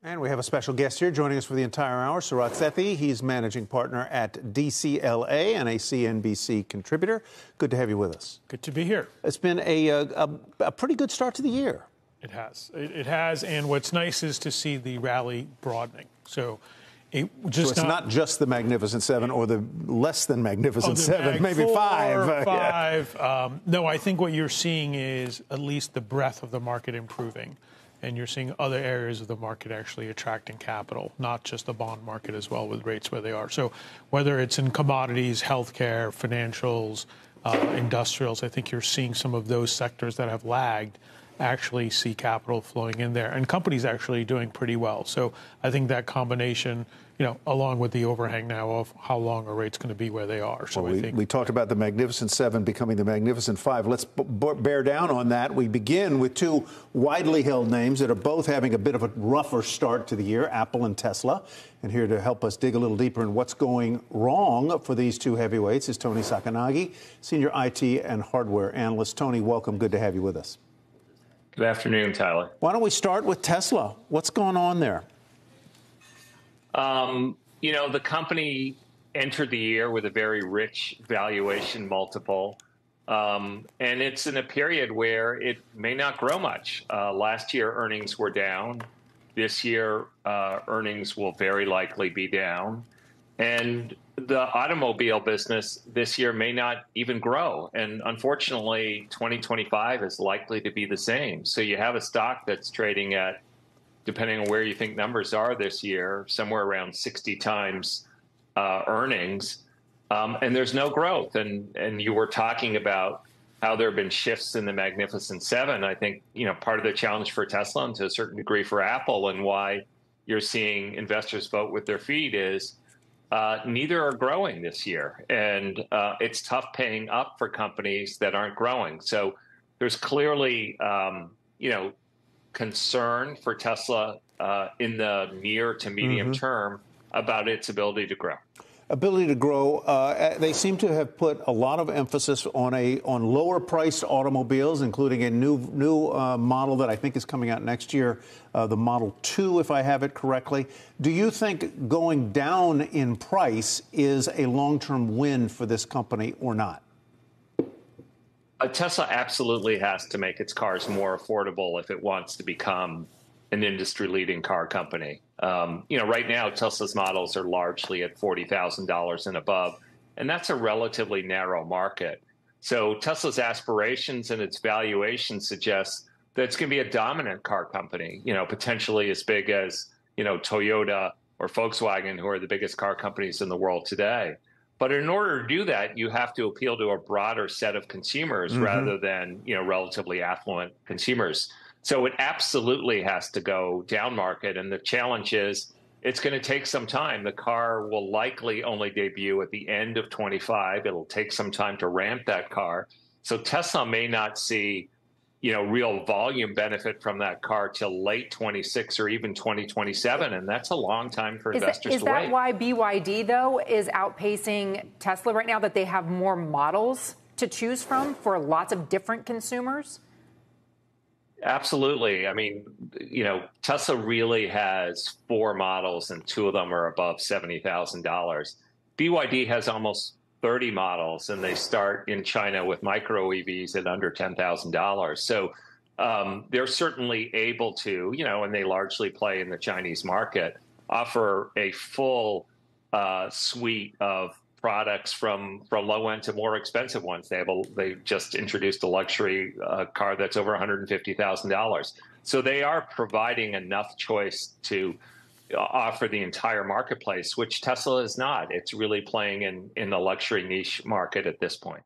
And we have a special guest here joining us for the entire hour, Sarat Sethi. He's managing partner at DCLA and a CNBC contributor. Good to have you with us. Good to be here. It's been a pretty good start to the year. It has. It has. And what's nice is to see the rally broadening. So it's not just the Magnificent Seven or the less than Magnificent Seven, maybe four, five. Five. Yeah. No, I think what you're seeing is at least the breadth of the market improving. And you're seeing other areas of the market actually attracting capital, not just the bond market as well with rates where they are. So whether it's in commodities, healthcare, financials, industrials, I think you're seeing some of those sectors that have lagged actually see capital flowing in there. And companies actually doing pretty well. So I think that combination, along with the overhang now of how long are rates going to be where they are. So well, we talked about the Magnificent Seven becoming the Magnificent Five. Let's bear down on that. We begin with two widely held names that are both having a bit of a rougher start to the year, Apple and Tesla. And here to help us dig a little deeper in what's going wrong for these two heavyweights is Toni Sacconaghi, senior IT and hardware analyst. Toni, welcome. Good to have you with us. Good afternoon, Tyler. Why don't we start with Tesla? What's going on there? The company entered the year with a very rich valuation multiple, and it's in a period where it may not grow much. Last year, earnings were down. This year, earnings will very likely be down. And the automobile business this year may not even grow. And unfortunately, 2025 is likely to be the same. So you have a stock that's trading at, depending on where you think numbers are this year, somewhere around 60 times earnings, and there's no growth. And you were talking about how there have been shifts in the Magnificent Seven. I think, part of the challenge for Tesla and to a certain degree for Apple and why you're seeing investors vote with their feet is neither are growing this year. And it's tough paying up for companies that aren't growing. So there's clearly, concern for Tesla in the near to medium term about its ability to grow. Ability to grow. They seem to have put a lot of emphasis on lower priced automobiles, including a new model that I think is coming out next year, the Model 2, if I have it correctly. Do you think going down in price is a long-term win for this company or not? Tesla absolutely has to make its cars more affordable if it wants to become an industry-leading car company. Right now, Tesla's models are largely at $40,000 and above, and that's a relatively narrow market. So Tesla's aspirations and its valuation suggest that it's going to be a dominant car company, potentially as big as, Toyota or Volkswagen, who are the biggest car companies in the world today. But in order to do that, you have to appeal to a broader set of consumers rather than, relatively affluent consumers. So it absolutely has to go down market. And the challenge is it's going to take some time. The car will likely only debut at the end of 25. It'll take some time to ramp that car. So Tesla may not see, real volume benefit from that car till late 26 or even 2027. And that's a long time for investors to wait. Is that why BYD, though, is outpacing Tesla right now, that they have more models to choose from for lots of different consumers? Absolutely. I mean, Tesla really has 4 models and 2 of them are above $70,000. BYD has almost 30 models and they start in China with micro EVs at under $10,000. So they're certainly able to, and they largely play in the Chinese market, offer a full suite of products from low end to more expensive ones. They just introduced a luxury car that's over $150,000. So they are providing enough choice to offer the entire marketplace, which Tesla is not. It's really playing in the luxury niche market at this point.